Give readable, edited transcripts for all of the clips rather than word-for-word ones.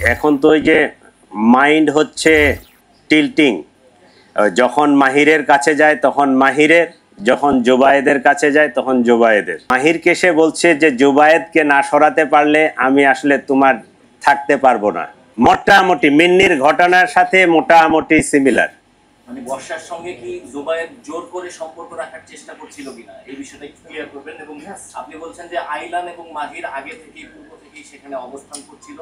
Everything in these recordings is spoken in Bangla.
এখন তো ওই যে মাইন্ড হচ্ছে টিল্টিং, যখন মাহিরের কাছে যায় তখন মাহিরের, যখন জুবায়েদের কাছে যায় তখন জুবায়েদের। মাহিরকে সে বলছে যে জুবায়েদকে না সরাতে পারলে আমি আসলে তোমার থাকতে পারবো না। মোটামুটি মিন্নির ঘটনার সাথে মোটামুটি সিমিলার। মানে বর্ষার সঙ্গে কি জুবায়েদ জোর করে সম্পর্ক রাখার চেষ্টা করছিল কিনা এই বিষয়টা একটু ক্লিয়ার করবেন। এবং আপনি বলছেন যে আইলান এবং মাহির আগে থেকেই পূর্ব থেকেই সেখানে অবস্থান করছিল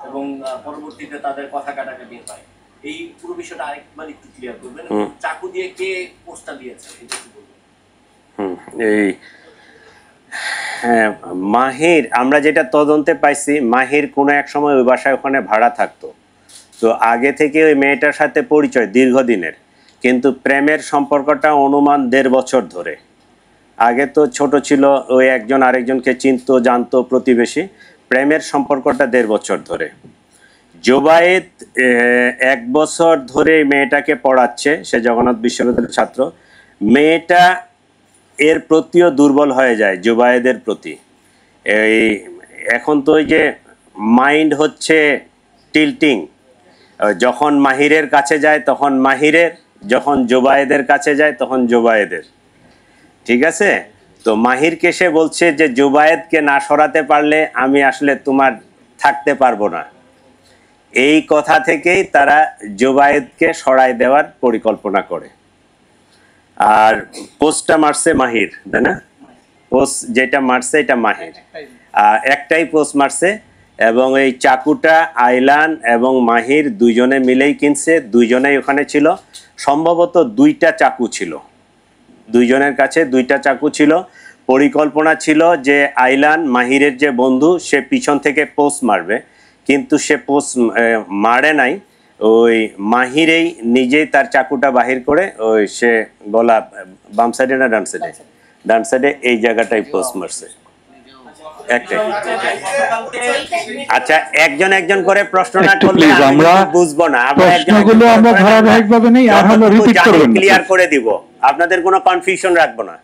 এবং পরবর্তীতে তাদের কথা কাটাকাটি হয়, এই পুরো বিষয়টা আরেকবার একটু ক্লিয়ার করবেন। চাকু দিয়ে কে পোস্টটা দিয়েছে এটা একটু বলবেন। এই হ্যাঁ, মাহির আমরা যেটা তদন্তে পাইছি, মাহির কোনো এক সময় ওই বাসায় ওখানে ভাড়া থাকতো। তো আগে থেকে ওই মেয়েটার সাথে পরিচয় দীর্ঘদিনের, কিন্তু প্রেমের সম্পর্কটা অনুমান 1.5 বছর ধরে। আগে তো ছোট ছিল, ওই একজন আরেকজনকে চিনতো জানতো প্রতিবেশী। প্রেমের সম্পর্কটা 1.5 বছর ধরে। জুবায়েদ 1 বছর ধরে মেয়েটাকে পড়াচ্ছে, সে জগন্নাথ বিশ্ববিদ্যালয়ের ছাত্র। মেয়েটা এর প্রতিও দুর্বল হয়ে যায় জুবায়েদের প্রতি। এই এখন তো ওই যে মাইন্ড হচ্ছে টিল্টিং, যখন মাহিরের কাছে যায় তখন মাহিরের, যখন জুবায়েদের কাছে যায় তখন জুবায়েদের। ঠিক আছে, তো মাহিরকে সে বলছে যে জুবায়েদকে না সরাতে পারলে আমি আসলে তোমার থাকতে পারবো না। এই কথা থেকেই তারা জুবায়েদকে সরাই দেওয়ার পরিকল্পনা করে। আর পোস্টটা মারছে মাহির, তাই না? পোস্ট যেটা মারছে এটা মাহির, একটাই পোস্ট মারছে। এবং এই চাকুটা আইলান এবং মাহির দুইজনে মিলেই কিনছে, দুইজনেই ওখানে ছিল। সম্ভবত 2টা চাকু ছিল, দুইজনের কাছে 2টা চাকু ছিল। পরিকল্পনা ছিল যে আইলান মাহিরের যে বন্ধু, সে পিছন থেকে পোস্ট মারবে, কিন্তু সে পোস্ট মারে নাই। ওই মাহিরেই নিজেই তার চাকুটা বাহির করে ওই সে গলা বাম সাইডে না ডান সাইডে, ডান সাইডে এই জায়গাটাই পোস্ট মারছে একটাই। আচ্ছা, একজন একজন করে প্রশ্ন না করলে আমরা বুঝবো না। আমরা প্রশ্নগুলো আমরা ধারাবাহিকভাবে নেই, আর হলো রিপিট করবেন, ক্লিয়ার করে দিব, আপনাদের কোনো কনফিউশন রাখবো না।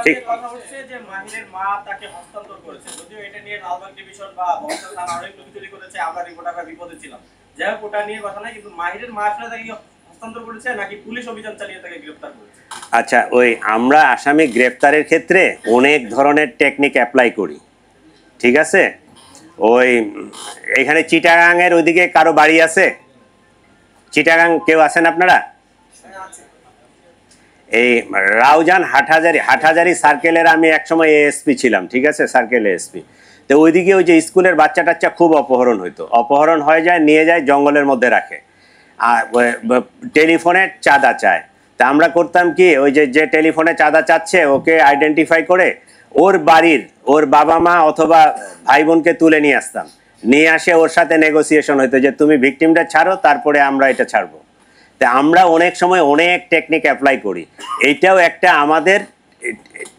ঠিক কথা হচ্ছে যে মাহিরের মা তাকে হস্তান্তর করেছে, যদিও এটা নিয়ে লালবাগ ডিভিশন বা বংশাল থানা অনেক লোক তৈরি করেছে, আমরা রিপোর্টার বিপদে ছিলাম, যাই হোক ওটা নিয়ে কথা নাই। কিন্তু মাহিরের মা আসলে তাকে হস্তান্তর করেছে নাকি পুলিশ অভিযান চালিয়ে তাকে গ্রেফতার করেছে? আচ্ছা, ওই আমরা আসামি গ্রেফতারের ক্ষেত্রে অনেক ধরনের টেকনিক অ্যাপ্লাই করি, ঠিক আছে? ওই এখানে চিটাগাংয়ের ওইদিকে কারো বাড়ি আছে? চিটাগাং কেউ আছেন আপনারা? এই রাউজান হাটহাজারি সার্কেলের আমি একসময় এএসপি ছিলাম, ঠিক আছে, সার্কেল এএসপি। তো ওইদিকে ওই যে স্কুলের বাচ্চা টাচ্চা খুব অপহরণ হইতো, অপহরণ হয়ে যায়, নিয়ে যায় জঙ্গলের মধ্যে রাখে, আর টেলিফোনে চাঁদা চায়। তা আমরা করতাম কি, ওই যে টেলিফোনে চাঁদা চাচ্ছে ওকে আইডেন্টিফাই করে ওর বাড়ির ওর বাবা মা অথবা ভাই বোনকে তুলে নিয়ে আসতাম, নিয়ে আসে ওর সাথে নেগোসিয়েশন হইতো যে তুমি ভিকটিমটা ছাড়ো, তারপরে আমরা এটা ছাড়বো। তা আমরা অনেক সময় অনেক টেকনিক অ্যাপ্লাই করি। এইটাও একটা আমাদের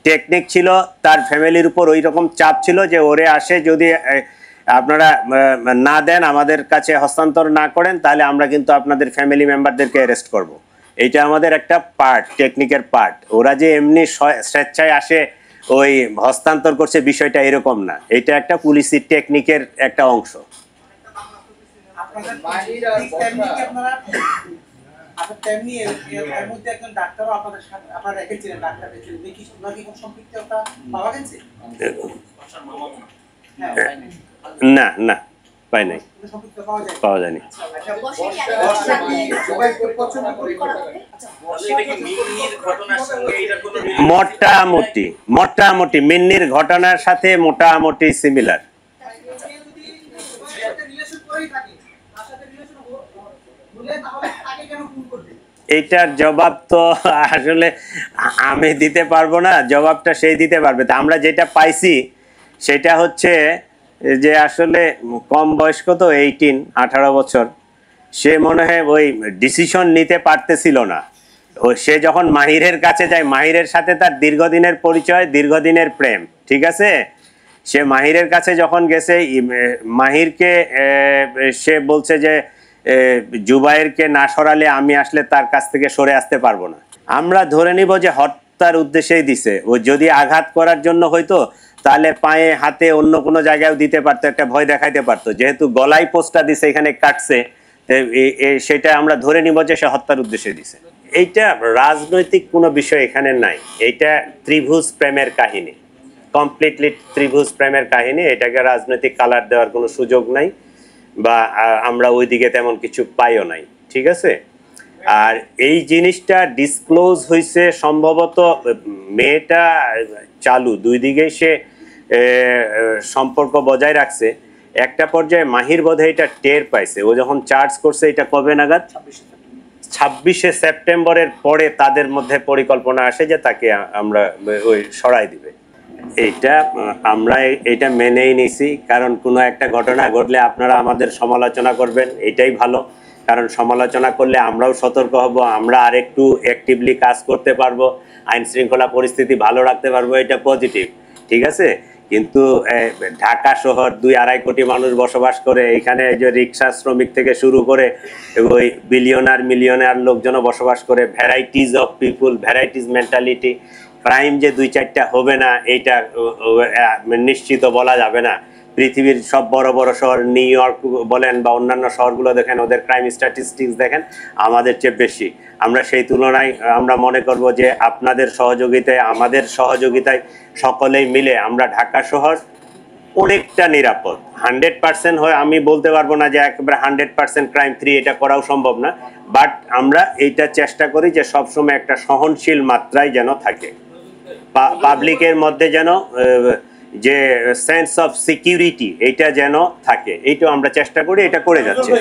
টেকনিক ছিল। তার ফ্যামিলির উপর ওই রকম চাপ ছিল যে ওরে আসে যদি আপনারা না দেন, আমাদের কাছে হস্তান্তর না করেন, তাহলে আমরা কিন্তু আপনাদের ফ্যামিলি মেম্বারদেরকে অ্যারেস্ট করব। এইটা আমাদের একটা পার্ট, টেকনিকের পার্ট। ওরা যে এমনি স্বেচ্ছায় আসে ওই হস্তান্তর করছে, বিষয়টা এরকম না। এটা একটা পুলিশি টেকনিকের একটা অংশ। না না, পাই নাই, পাওয়া যায়নি। মোটামুটি মিন্নির ঘটনার সাথে মোটামুটি সিমিলার। এইটার জবাব তো আসলে আমি দিতে পারবো না, জবাবটা সেই দিতে পারবে। তা আমরা যেটা পাইছি সেটা হচ্ছে যে আসলে কম বয়স্ক তো, 18 বছর, সে মনে হয় ওই ডিসিশন নিতে পারতেছিল না। সে যখন মাহিরের কাছে যায়, মাহিরের সাথে তার দীর্ঘদিনের পরিচয়, দীর্ঘদিনের প্রেম, ঠিক আছে? সে মাহিরের কাছে যখন গেছে, মাহিরকে সে বলছে যে জুবায়েরকে না সরালে আমি আসলে তার কাছ থেকে সরে আসতে পারবো না। আমরা ধরে নিব যে হত্যার উদ্দেশ্যেই দিছে। ও যদি আঘাত করার জন্য হয়তো তাহলে পায়ে হাতে অন্য কোনো জায়গায়ও দিতে পারতো, একটা ভয় দেখাইতে পারতো। যেহেতু গলায় পোস্টটা দিছে, এখানে কাটছে, সেটা আমরা ধরে নিব যে সে হত্যার উদ্দেশ্যে দিছে। এইটা রাজনৈতিক কোনো বিষয় এখানে নাই, এইটা ত্রিভুজ প্রেমের কাহিনী, কমপ্লিটলি ত্রিভুজ প্রেমের কাহিনী। এটাকে রাজনৈতিক কালার দেওয়ার কোনো সুযোগ নাই, বা আমরা ওইদিকে তেমন কিছু পাইও নাই, ঠিক আছে। আর এই জিনিসটা ডিসক্লোজ হয়েছে সম্ভবত, মেয়েটা চালু দুই দিকেই সে সম্পর্ক বজায় রাখছে। একটা পর্যায়ে মাহির বোধহয় এটা টের পাইছে, ও যখন চার্জ করছে এটা কবে নাগাদ, 26শে সেপ্টেম্বরের পরে তাদের মধ্যে পরিকল্পনা আসে যে তাকে আমরা ওই সরাই দিবে। এইটা আমরা এটা মেনেই নিছি, কারণ কোনো একটা ঘটনা ঘটলে আপনারা আমাদের সমালোচনা করবেন, এটাই ভালো। কারণ সমালোচনা করলে আমরাও সতর্ক হব, আমরা আরেকটু অ্যাক্টিভলি কাজ করতে পারবো, আইন শৃঙ্খলা পরিস্থিতি ভালো রাখতে পারবো, এটা পজিটিভ, ঠিক আছে। কিন্তু ঢাকা শহর 2-2.5 কোটি মানুষ বসবাস করে, এখানে যে রিক্সা শ্রমিক থেকে শুরু করে ওই বিলিয়নার মিলিয়নার লোকজনও বসবাস করে, varieties of people, varieties mentality. Crime যে 2-4টা হবে না এইটা নিশ্চিত বলা যাবে না। পৃথিবীর সব বড় বড় শহর, নিউ ইয়র্ক বলেন বা অন্যান্য শহরগুলো দেখেন, ওদের ক্রাইম স্ট্যাটিস্টিক্স দেখেন আমাদের চেয়ে বেশি। আমরা সেই তুলনায় আমরা মনে করব যে আপনাদের সহযোগিতায়, আমাদের সহযোগিতায়, সকলেই মিলে আমরা ঢাকা শহর অনেকটা নিরাপদ। 100% হয় আমি বলতে পারবো না যে একেবারে 100% ক্রাইম ফ্রি, এটা করাও সম্ভব না, বাট আমরা এইটা চেষ্টা করি যে সবসময় একটা সহনশীল মাত্রায় যেন থাকে, পাবলিকের মধ্যে যেন যে সেন্স অফ সিকিউরিটি এটা যেন থাকে, এইটাও আমরা চেষ্টা করি, এটা করে যাচ্ছে।